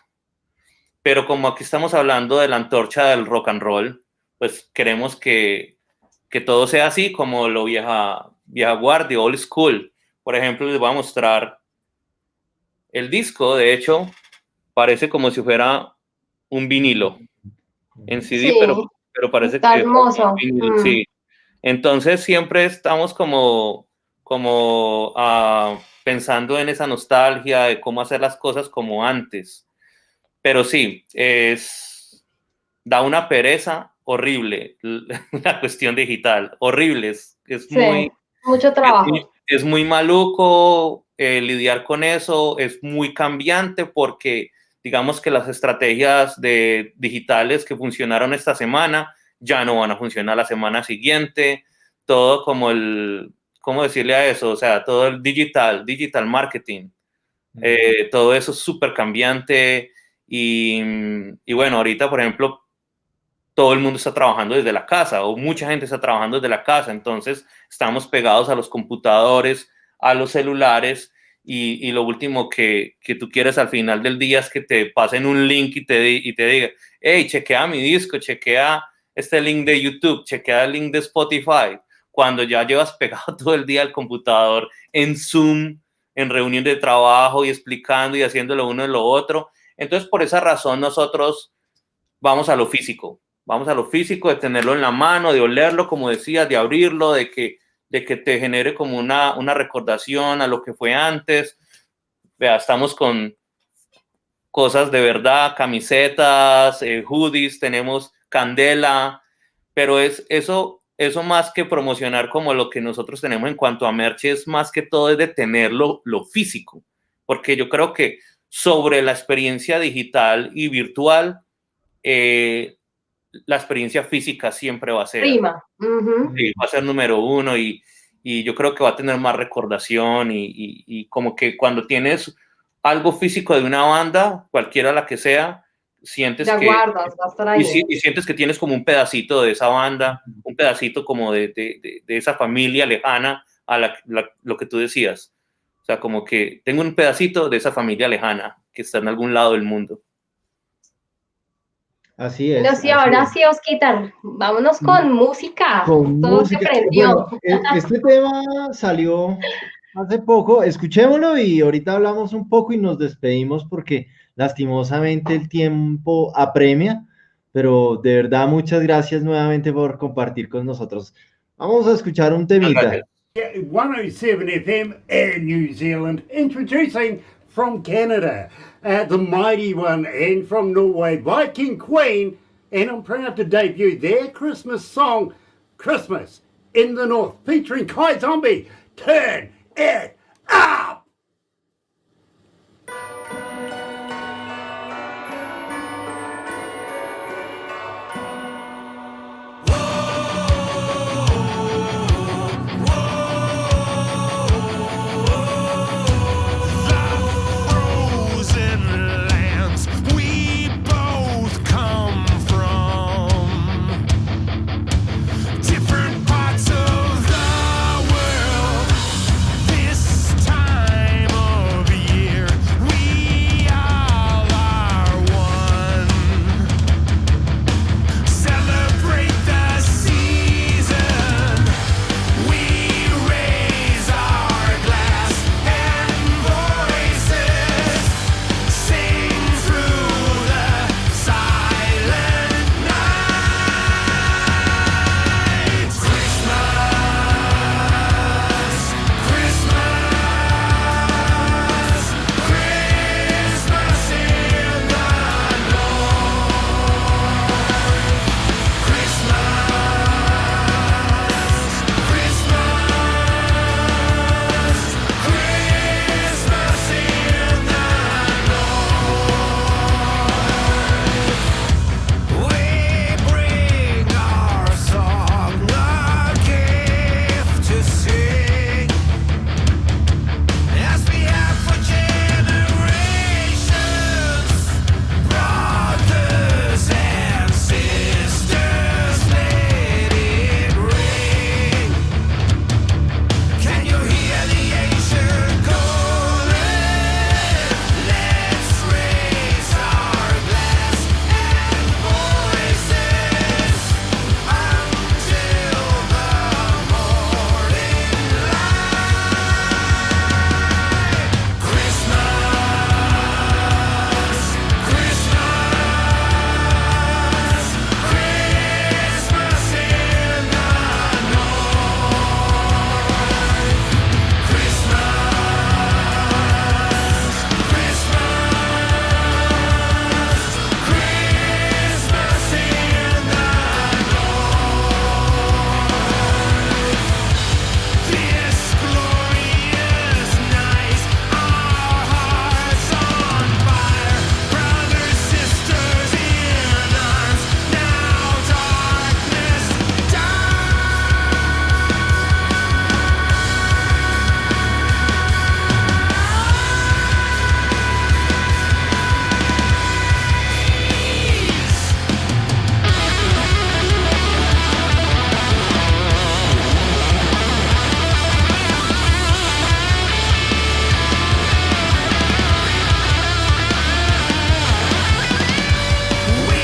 Speaker 6: Pero como aquí estamos hablando de la antorcha del rock and roll, pues queremos que todo sea así como lo vieja guardia, old school. Por ejemplo, les voy a mostrar el disco. De hecho, parece como si fuera un vinilo en CD,
Speaker 3: Sí,
Speaker 6: pero parece
Speaker 3: está
Speaker 6: que
Speaker 3: hermoso.
Speaker 6: es un vinilo, sí. Entonces siempre estamos como pensando en esa nostalgia de cómo hacer las cosas como antes. Pero sí, da una pereza horrible la cuestión digital, horrible, es
Speaker 3: Sí, mucho trabajo.
Speaker 6: es muy maluco lidiar con eso, es muy cambiante porque digamos que las estrategias digitales que funcionaron esta semana ya no van a funcionar la semana siguiente, todo como ¿cómo decirle a eso? O sea, todo el digital marketing, todo eso es súper cambiante y bueno, ahorita, por ejemplo, todo el mundo está trabajando desde la casa o mucha gente está trabajando desde la casa, entonces estamos pegados a los computadores, a los celulares y lo último que tú quieres al final del día es que te pasen un link y te diga, hey, chequea mi disco, chequea este link de YouTube, chequea el link de Spotify, cuando ya llevas pegado todo el día al computador en Zoom, en reunión de trabajo y explicando y haciendo lo uno y lo otro. Entonces, por esa razón nosotros vamos a lo físico, de tenerlo en la mano, de olerlo, como decías, de abrirlo, de que te genere como una recordación a lo que fue antes. Vea, estamos con cosas de verdad, camisetas, hoodies, tenemos candela, pero eso más que promocionar como lo que nosotros tenemos en cuanto a merch, es más que todo es de tenerlo lo físico, porque yo creo que sobre la experiencia digital y virtual la experiencia física siempre va a ser,
Speaker 3: Prima. Ujú.
Speaker 6: sí, va a ser número uno y yo creo que va a tener más recordación y como que cuando tienes algo físico de una banda, cualquiera la que sea, sientes
Speaker 3: La
Speaker 6: que
Speaker 3: guardas, va a estar ahí.
Speaker 6: y sientes que tienes como un pedacito de esa banda, un pedacito como de esa familia lejana a lo que tú decías. O sea, como que tengo un pedacito de esa familia lejana que está en algún lado del mundo.
Speaker 2: Así es.
Speaker 3: Bueno, sí,
Speaker 2: así
Speaker 3: ahora
Speaker 2: es.
Speaker 3: sí, Osquitar, vámonos con música.
Speaker 2: Con
Speaker 3: Todo se
Speaker 2: música.
Speaker 3: prendió.
Speaker 2: Bueno, este tema salió hace poco. Escuchémoslo y ahorita hablamos un poco y nos despedimos porque lastimosamente el tiempo apremia, pero de verdad muchas gracias nuevamente por compartir con nosotros. Vamos a escuchar un
Speaker 6: Muchas
Speaker 2: temita.
Speaker 6: gracias.
Speaker 7: 107 FM Air New Zealand, introducing from Canada, the mighty one, and from Norway, Viking Queen, and I'm proud to debut their Christmas song, Christmas in the North, featuring Kai Zombie. Turn it up!
Speaker 1: Frozen lands we both come from, different parts of the world. This time of year, we all are one. Celebrate the season. We raise our glass and voices sing through the silent night. Christmas, Christmas in the North. Christmas in the North. We bring our song, a gift to sing, as we have for generations, brothers and sisters, let it ring. Can you hear the ancient calling? Let's raise our glass and voices until the morning light. Christmas, Christmas in the North. Christmas in the North. This glorious night, our hearts on fire, brothers, sisters in arms, now darkness dies. We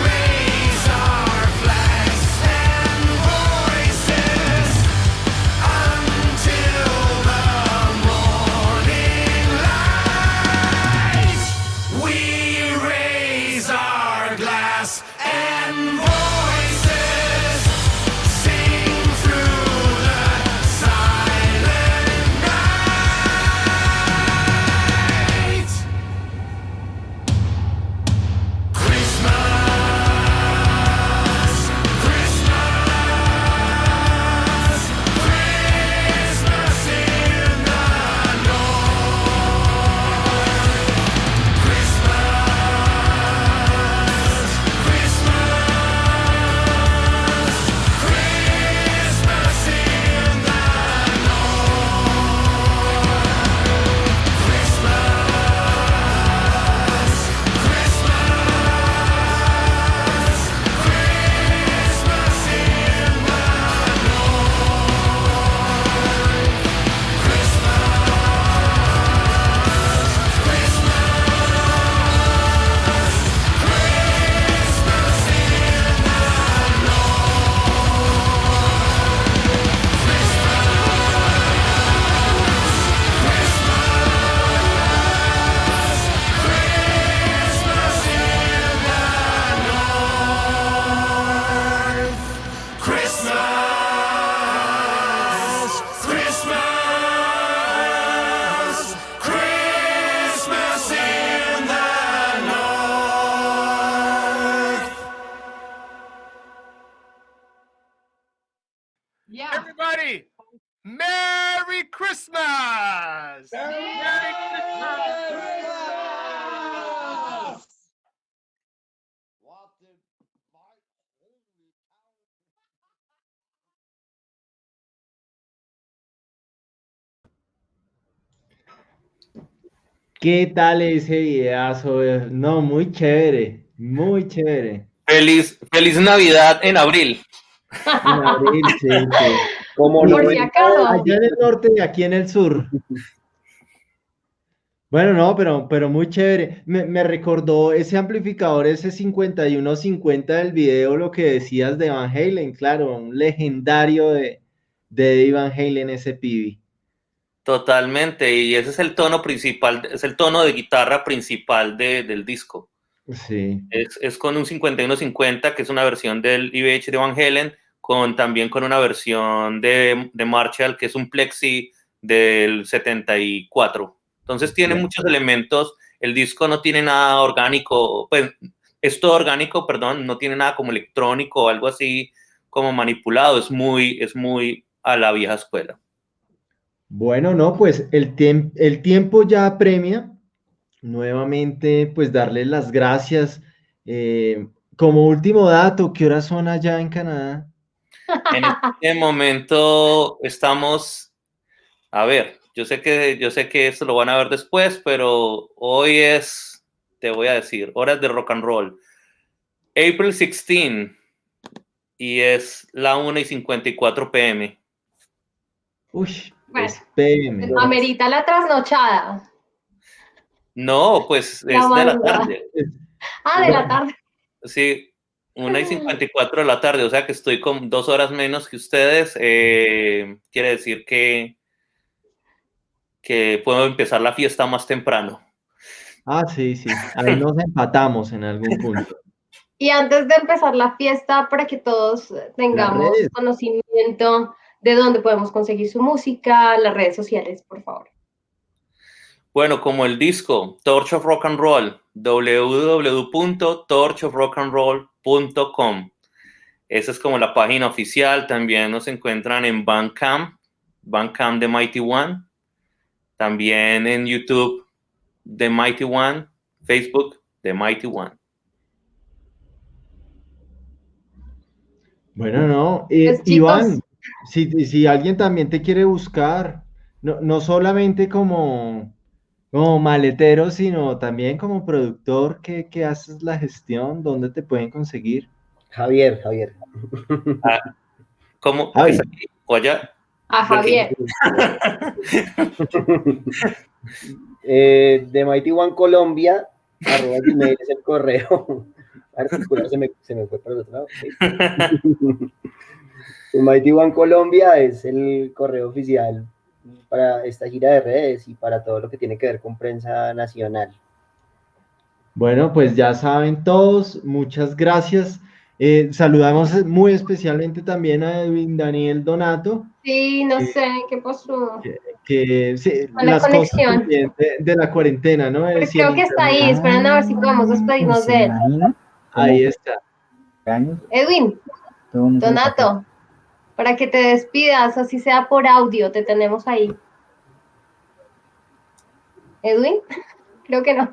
Speaker 1: raise our flags and voices until the morning light. We raise our glass and voices sing through the silent night. Christmas in the North. Christmas everybody. Merry Christmas! Merry Christmas!
Speaker 2: ¿Qué tal ese videazo? No, muy chévere, muy chévere.
Speaker 6: Feliz Navidad en abril.
Speaker 2: En abril, sí, sí.
Speaker 5: Como
Speaker 3: Por
Speaker 5: no,
Speaker 3: si acaso.
Speaker 2: Allá en el norte y aquí en el sur. Bueno, no, pero muy chévere. Me recordó ese amplificador, ese 5150 del video, lo que decías de Van Halen, claro, un legendario de Eddie Van Halen, ese pibe.
Speaker 6: Totalmente, y ese es el tono principal, es el tono de guitarra principal del disco.
Speaker 2: Sí.
Speaker 6: Es con un 5150, que es una versión del IBH de Van Halen, también con una versión de Marshall, que es un Plexi del 74. Entonces tiene muchos elementos, el disco no tiene nada orgánico, pues es todo orgánico, perdón, no tiene nada como electrónico o algo así como manipulado, es muy a la vieja escuela.
Speaker 2: Bueno, no, pues el tiempo ya apremia. Nuevamente, pues darles las gracias. Como último dato, ¿qué horas son allá en Canadá?
Speaker 6: En este momento estamos, a ver, yo sé que esto lo van a ver después, pero hoy es, te voy a decir, horas de rock and roll. April 16 y es la 1:54 p.m.
Speaker 2: Uy,
Speaker 3: Bueno,
Speaker 2: es PM.
Speaker 3: amerita la trasnochada.
Speaker 6: No, pues
Speaker 3: La
Speaker 6: es de la
Speaker 3: madrugada.
Speaker 6: tarde.
Speaker 3: Ah, de la tarde.
Speaker 6: Sí, 1:54 de la tarde, o sea que estoy con 2 horas menos que ustedes. Quiere decir que puedo empezar la fiesta más temprano.
Speaker 2: Ah, sí, sí. Ahí nos empatamos en algún punto.
Speaker 3: Y antes de empezar la fiesta, para que todos tengamos
Speaker 2: redes.
Speaker 3: conocimiento de dónde podemos conseguir su música, las redes sociales, por favor.
Speaker 6: Bueno, como el disco Torch of Rock and Roll, www.torchofrockandroll.com. Esa es como la página oficial. También nos encuentran en Bandcamp de Mighty One. También en YouTube de Mighty One, Facebook de Mighty One.
Speaker 2: Bueno, no.
Speaker 3: Pues,
Speaker 2: Iván,
Speaker 3: chicos,
Speaker 2: si alguien también te quiere buscar, no solamente como maletero, sino también como productor que haces la gestión, ¿dónde te pueden conseguir?
Speaker 5: Javier.
Speaker 6: ¿Cómo?
Speaker 2: Javi.
Speaker 6: ¿Es aquí o allá?
Speaker 3: a Javier.
Speaker 5: De Mighty One Colombia, @gmail es el correo. Particular se me fue para el otro lado. ¿Sí? Mighty One Colombia es el correo oficial para esta gira de redes y para todo lo que tiene que ver con prensa nacional.
Speaker 2: Bueno, pues ya saben todos, muchas gracias. Saludamos muy especialmente también a Edwin Daniel Donato.
Speaker 3: Sí, no sé qué pasó.
Speaker 2: Que sí,
Speaker 3: Con la
Speaker 2: las
Speaker 3: conexión.
Speaker 2: cosas también de la cuarentena, ¿no?
Speaker 3: Pero
Speaker 2: Sí, el
Speaker 3: creo que está ahí,
Speaker 2: internet.
Speaker 3: esperando a ver si podemos despedirnos de él.
Speaker 2: Ahí está.
Speaker 3: Edwin, Donato, para que te despidas, así sea por audio, te tenemos ahí. ¿Edwin? Creo que no.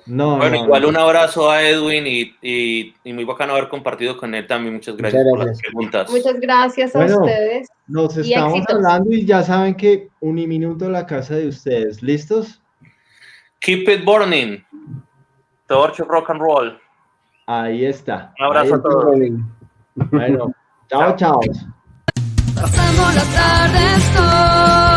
Speaker 2: No,
Speaker 6: Bueno,
Speaker 2: no,
Speaker 6: igual
Speaker 2: no.
Speaker 6: un abrazo a Edwin y muy bacano haber compartido con él también. Muchas gracias por las preguntas.
Speaker 3: Muchas gracias a
Speaker 2: Bueno,
Speaker 3: ustedes.
Speaker 2: Nos
Speaker 3: Y
Speaker 2: estamos
Speaker 3: éxitos.
Speaker 2: hablando y ya saben que Uniminuto la casa de ustedes. ¿Listos?
Speaker 6: Keep it burning. Torch of Rock and Roll.
Speaker 2: Ahí está.
Speaker 6: Un abrazo
Speaker 2: Ahí
Speaker 6: a todos.
Speaker 2: está. Bueno, chao, chao.
Speaker 8: Pasamos las tardes con